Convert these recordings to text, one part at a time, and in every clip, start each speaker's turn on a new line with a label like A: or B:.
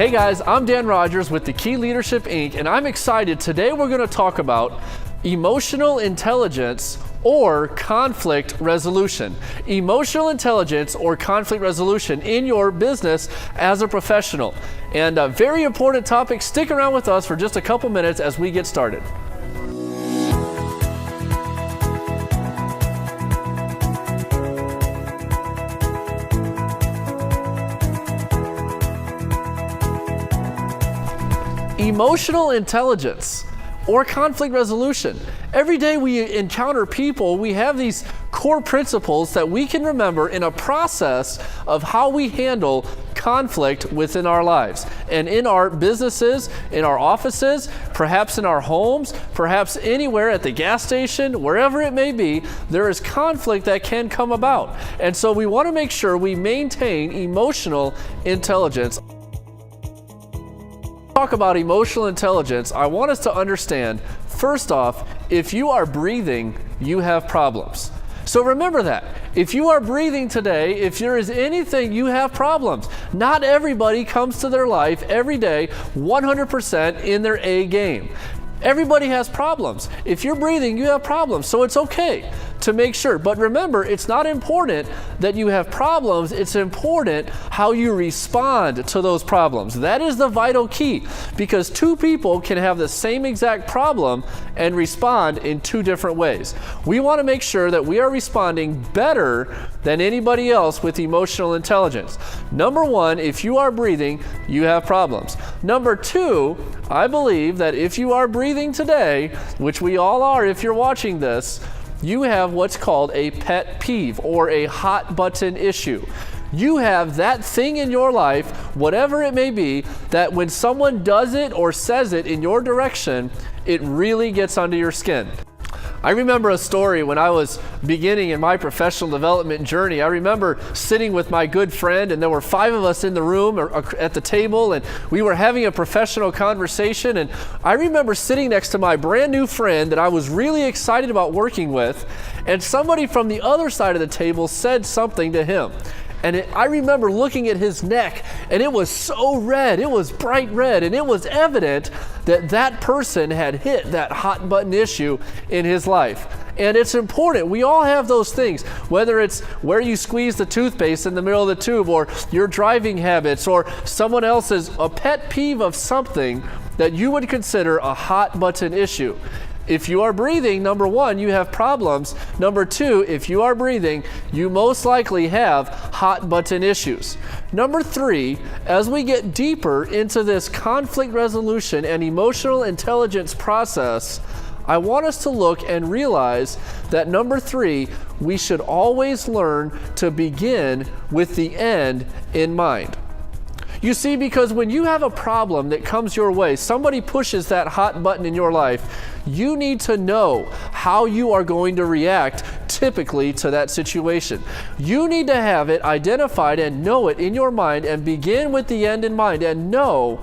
A: Hey guys, I'm Dan Rodgers with the Key Leadership Inc. and I'm excited. Today we're going to talk about emotional intelligence or conflict resolution. Emotional intelligence or conflict resolution in your business as a professional. And a very important topic. Stick around with us for just a couple minutes as we get started. Emotional intelligence or conflict resolution. Every day we encounter people, we have these core principles that we can remember in a process of how we handle conflict within our lives and in our businesses, in our offices, perhaps in our homes, perhaps anywhere at the gas station, wherever it may be, there is conflict that can come about. And so we want to make sure we maintain emotional intelligence. Talk about emotional intelligence, I want us to understand, first off, if you are breathing, you have problems. So remember that. If you are breathing today, if there is anything, you have problems. Not everybody comes to their life every day 100% in their A game. Everybody has problems. If you're breathing, you have problems. So it's okay to make sure. But remember, it's not important that you have problems. It's important how you respond to those problems. That is the vital key, because two people can have the same exact problem and respond in two different ways. We want to make sure that we are responding better than anybody else with emotional intelligence. Number one, if you are breathing, you have problems. Number two, I believe that if you are breathing today, which we all are if you're watching this, you have what's called a pet peeve or a hot button issue. You have that thing in your life, whatever it may be, that when someone does it or says it in your direction, it really gets under your skin. I remember a story when I was beginning in my professional development journey. I remember sitting with my good friend, and there were 5 of us in the room or at the table, and we were having a professional conversation. And I remember sitting next to my brand new friend that I was really excited about working with, and somebody from the other side of the table said something to him. And I remember looking at his neck, and it was so red, it was bright red, and it was evident that that person had hit that hot button issue in his life. And it's important. We all have those things, whether it's where you squeeze the toothpaste in the middle of the tube, or your driving habits, or someone else's, a pet peeve of something that you would consider a hot button issue. If you are breathing, number one, you have problems. Number two, if you are breathing, you most likely have hot button issues. Number three, as we get deeper into this conflict resolution and emotional intelligence process, I want us to look and realize that number three, we should always learn to begin with the end in mind. You see, because when you have a problem that comes your way, somebody pushes that hot button in your life, you need to know how you are going to react typically to that situation. You need to have it identified and know it in your mind and begin with the end in mind and know,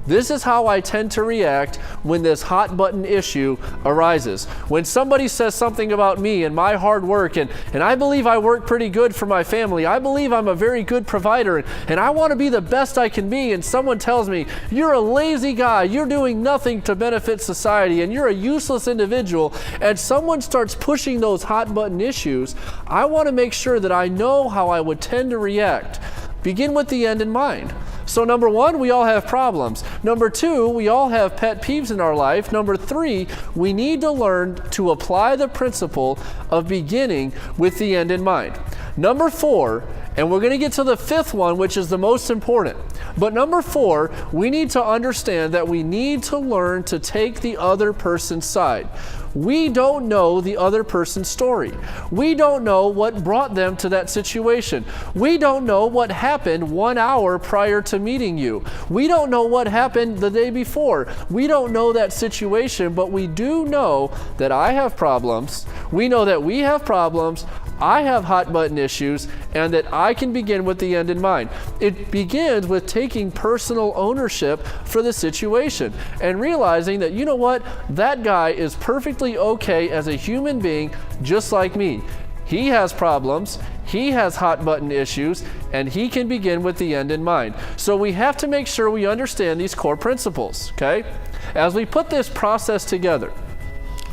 A: this is how I tend to react when this hot button issue arises. When somebody says something about me and my hard work, and I believe I work pretty good for my family, I believe I'm a very good provider, and I want to be the best I can be, and someone tells me, you're a lazy guy, you're doing nothing to benefit society, and you're a useless individual, and someone starts pushing those hot button issues, I want to make sure that I know how I would tend to react. Begin with the end in mind. So number one, we all have problems. Number two, we all have pet peeves in our life. Number three, we need to learn to apply the principle of beginning with the end in mind. Number four, and we're going to get to the fifth one, which is the most important. But number four, we need to understand that we need to learn to take the other person's side. We don't know the other person's story. We don't know what brought them to that situation. We don't know what happened 1 hour prior to meeting you. We don't know what happened the day before. We don't know that situation, but we do know that I have problems. We know that we have problems. I have hot button issues, and that I can begin with the end in mind. It begins with taking personal ownership for the situation and realizing that, you know what, that guy is perfectly okay as a human being just like me. he has problems, he has hot button issues, and he can begin with the end in mind. So we have to make sure we understand these core principles, okay? As we put this process together,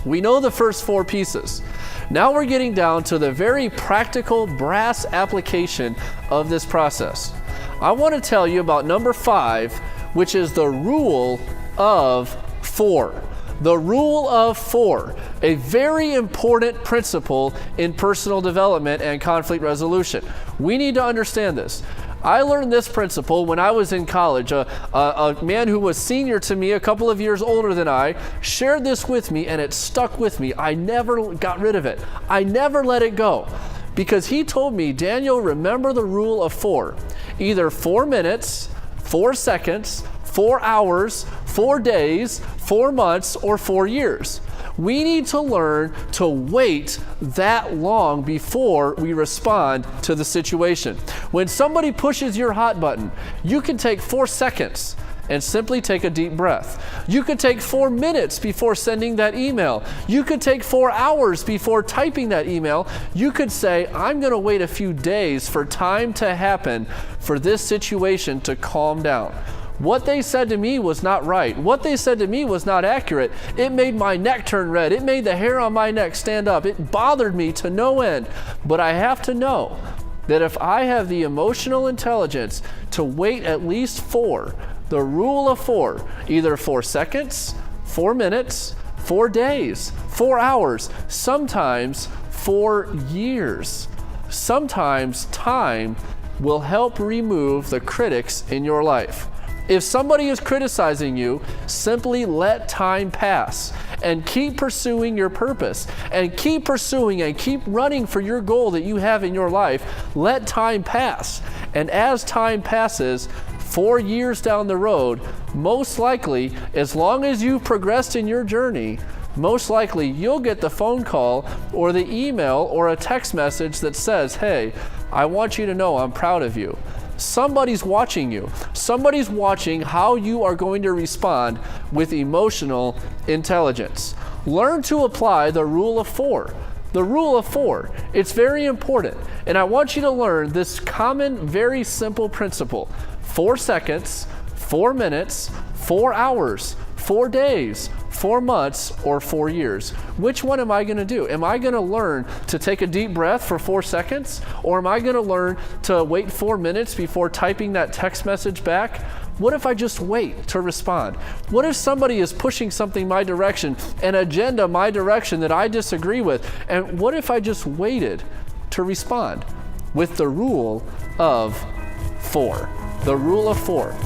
A: we know the first 4 pieces. Now we're getting down to the very practical brass application of this process. I want to tell you about number 5, which is the rule of 4. The rule of 4, a very important principle in personal development and conflict resolution. We need to understand this. I learned this principle when I was in college. A man who was senior to me, a couple of years older than I, shared this with me, and it stuck with me. I never got rid of it. I never let it go. Because he told me, Daniel, remember the rule of 4. Either 4 minutes, 4 seconds, 4 hours, 4 days, 4 months, or 4 years. We need to learn to wait that long before we respond to the situation. When somebody pushes your hot button, you can take 4 seconds and simply take a deep breath. You could take 4 minutes before sending that email. You could take 4 hours before typing that email. You could say, I'm going to wait a few days for time to happen for this situation to calm down. What they said to me was not right. What they said to me was not accurate. It made my neck turn red. It made the hair on my neck stand up. It bothered me to no end. But I have to know that if I have the emotional intelligence to wait at least 4, the rule of 4, either 4 seconds, 4 minutes, 4 days, 4 hours, sometimes 4 years. Sometimes time will help remove the critics in your life. If somebody is criticizing you, simply let time pass and keep pursuing your purpose and keep pursuing and keep running for your goal that you have in your life. Let time pass. And as time passes, 4 years down the road, most likely, as long as you've progressed in your journey, most likely you'll get the phone call or the email or a text message that says, hey, I want you to know I'm proud of you. Somebody's watching you. Somebody's watching how you are going to respond with emotional intelligence. Learn to apply the rule of 4. The rule of 4. It's very important. And I want you to learn this common, very simple principle. 4 seconds, 4 minutes, 4 hours, 4 days, 4 months, or 4 years. Which one am I going to do? Am I going to learn to take a deep breath for 4 seconds? Or am I going to learn to wait 4 minutes before typing that text message back? What if I just wait to respond? What if somebody is pushing something my direction, an agenda my direction that I disagree with? And what if I just waited to respond with the rule of 4? The rule of 4.